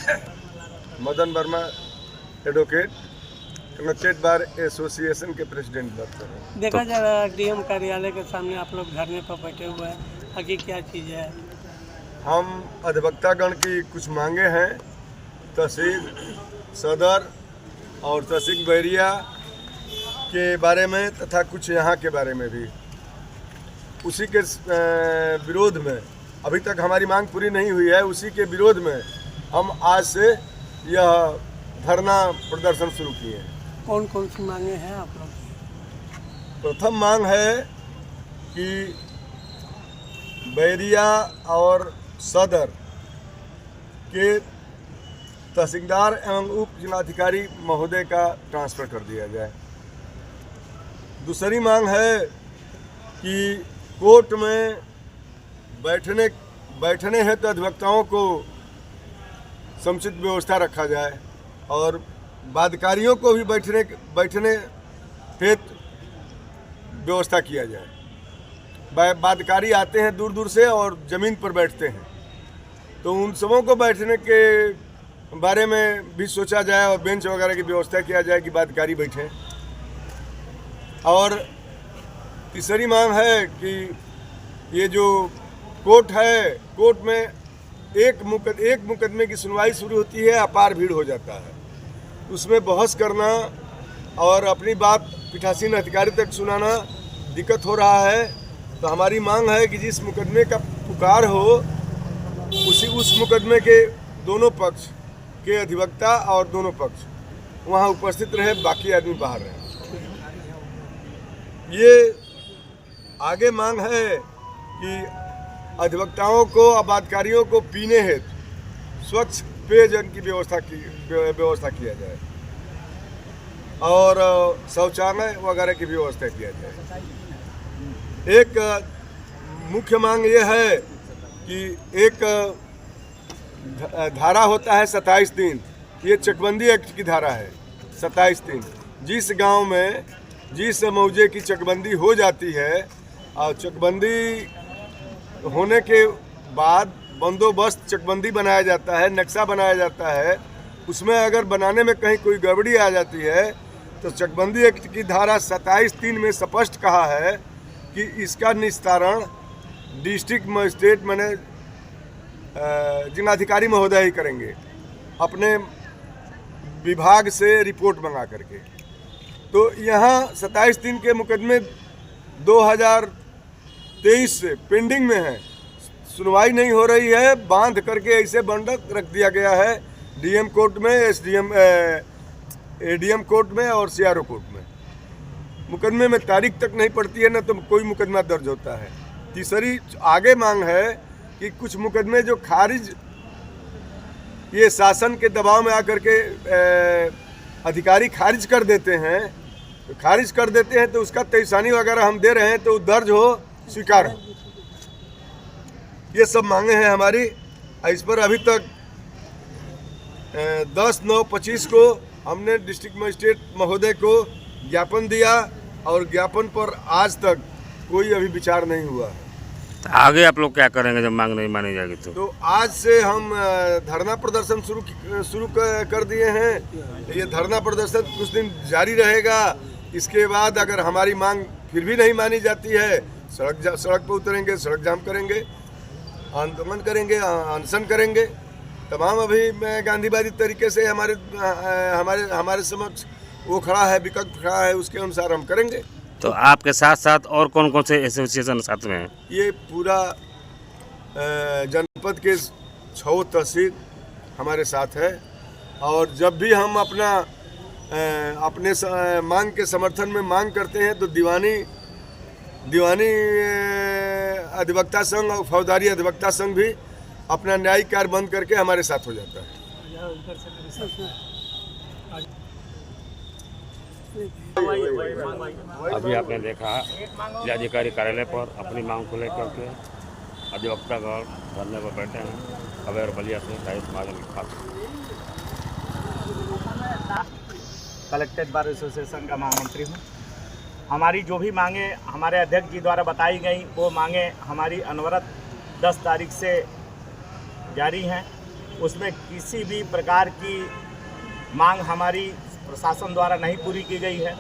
Madan Verma, advocate, connected bar association के president बात कर रहे हैं। देखा जा रहा है डीएम कार्यालय के सामने आप लोग धरने पर बैठे हुए हैं, आगे क्या चीज़ है? हम अधिवक्तागण की कुछ मांगे हैं तहसील सदर और तहसील बैरिया के बारे में तथा कुछ यहाँ के बारे में भी, उसी के विरोध में अभी तक हमारी मांग पूरी नहीं हुई है। उसी के विरोध में हम आज से यह धरना प्रदर्शन शुरू किए हैं। कौन कौन सी मांगे हैं आप लोग? प्रथम मांग है कि बैरिया और सदर के तहसीलदार एवं उप जिलाधिकारी महोदय का ट्रांसफ़र कर दिया जाए। दूसरी मांग है कि कोर्ट में बैठने हेतु अधिवक्ताओं को समुचित व्यवस्था रखा जाए और बाध्यकारियों को भी बैठने हेतु व्यवस्था किया जाए। बाध्यकारी आते हैं दूर दूर से और ज़मीन पर बैठते हैं, तो उन सबों को बैठने के बारे में भी सोचा जाए और बेंच वगैरह की व्यवस्था किया जाए कि बाध्यकारी बैठें। और तीसरी मांग है कि ये जो कोर्ट है, कोर्ट में एक मुकदमे की सुनवाई शुरू होती है, अपार भीड़ हो जाता है। उसमें बहस करना और अपनी बात पीठासीन अधिकारी तक सुनाना दिक्कत हो रहा है। तो हमारी मांग है कि जिस मुकदमे का पुकार हो उस मुकदमे के दोनों पक्ष के अधिवक्ता और दोनों पक्ष वहाँ उपस्थित रहे, बाकी आदमी बाहर रहे। ये आगे मांग है कि अधिवक्ताओं को, आबादकारियों को पीने हेतु स्वच्छ पेयजल की व्यवस्था किया जाए और शौचालय वगैरह की व्यवस्था किया जाए। एक मुख्य मांग ये है कि एक धारा होता है 27(3), ये चकबंदी एक्ट की धारा है 27(3). जिस गांव में जिस मौजे की चकबंदी हो जाती है और चकबंदी होने के बाद बंदोबस्त चकबंदी बनाया जाता है, नक्शा बनाया जाता है, उसमें अगर बनाने में कहीं कोई गड़बड़ी आ जाती है तो चकबंदी एक्ट की धारा 27(3) में स्पष्ट कहा है कि इसका निस्तारण डिस्ट्रिक्ट मजिस्ट्रेट माने जिलाधिकारी महोदय ही करेंगे, अपने विभाग से रिपोर्ट मंगा करके। तो यहाँ 27(3) के मुकदमे 2023 से पेंडिंग में हैं, सुनवाई नहीं हो रही है, बांध करके ऐसे बंधक रख दिया गया है डीएम कोर्ट में, एडीएम कोर्ट में और सीआरओ कोर्ट में। मुकदमे में तारीख तक नहीं पड़ती है, न तो कोई मुकदमा दर्ज होता है। तीसरी आगे मांग है कि कुछ मुकदमे जो खारिज, ये शासन के दबाव में आकर के अधिकारी खारिज कर देते हैं, तो उसका तैसानी वगैरह हम दे रहे हैं तो दर्ज हो, स्वीकार हो। ये सब मांगे हैं हमारी। इस पर अभी तक 10/9/25 को हमने डिस्ट्रिक्ट मजिस्ट्रेट महोदय को ज्ञापन दिया और ज्ञापन पर आज तक कोई अभी विचार नहीं हुआ है। तो आगे आप लोग क्या करेंगे जब मांग नहीं मानी जाएगी? तो आज से हम धरना प्रदर्शन शुरू कर दिए हैं। ये धरना प्रदर्शन कुछ दिन जारी रहेगा। इसके बाद अगर हमारी मांग फिर भी नहीं मानी जाती है, सड़क पर उतरेंगे, सड़क जाम करेंगे, आंदोलन करेंगे, अनशन करेंगे। तमाम अभी मैं गांधीवादी तरीके से हमारे समक्ष वो खड़ा है, विकल्प खड़ा है, उसके अनुसार हम करेंगे। तो आपके साथ साथ और कौन कौन से एसोसिएशन साथ में हैं? ये पूरा जनपद के 6 तहसील हमारे साथ है और जब भी हम अपने मांग के समर्थन में मांग करते हैं तो दीवानी अधिवक्ता संघ और फौजदारी अधिवक्ता संघ भी अपना न्यायिक कार्य बंद करके हमारे साथ हो जाता है। अभी आपने देखा जिलाधिकारी कार्यालय पर अपनी मांग को लेकर के अधिवक्तागण धरने पर बैठे हैं। अवैर बलिया से साहित्य महाजन के खास कलेक्टेड बार एसोसिएशन का महामंत्री हूँ। हमारी जो भी मांगे हमारे अध्यक्ष जी द्वारा बताई गई, वो मांगे हमारी अनवरत 10 तारीख से जारी हैं। उसमें किसी भी प्रकार की मांग हमारी प्रशासन द्वारा नहीं पूरी की गई है।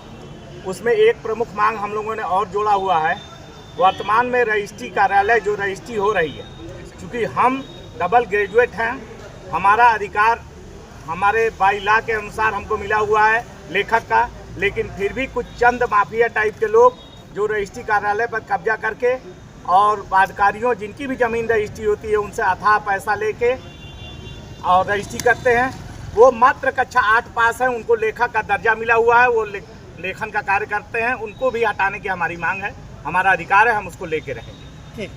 उसमें एक प्रमुख मांग हम लोगों ने और जोड़ा हुआ है। वर्तमान में रजिस्ट्री कार्यालय जो रजिस्ट्री हो रही है, क्योंकि हम डबल ग्रेजुएट हैं, हमारा अधिकार हमारे बाई लॉ के अनुसार हमको मिला हुआ है लेखक का, लेकिन फिर भी कुछ चंद माफिया टाइप के लोग जो रजिस्ट्री कार्यालय पर कब्जा करके और बादकारियों जिनकी भी ज़मीन रजिस्ट्री होती है उनसे अथाह पैसा लेके और रजिस्ट्री करते हैं। वो मात्र कक्षा 8 पास है, उनको लेखक का दर्जा मिला हुआ है, वो लेखन का कार्य करते हैं, उनको भी हटाने की हमारी मांग है। हमारा अधिकार है, हम उसको लेके रहेंगे। ठीक।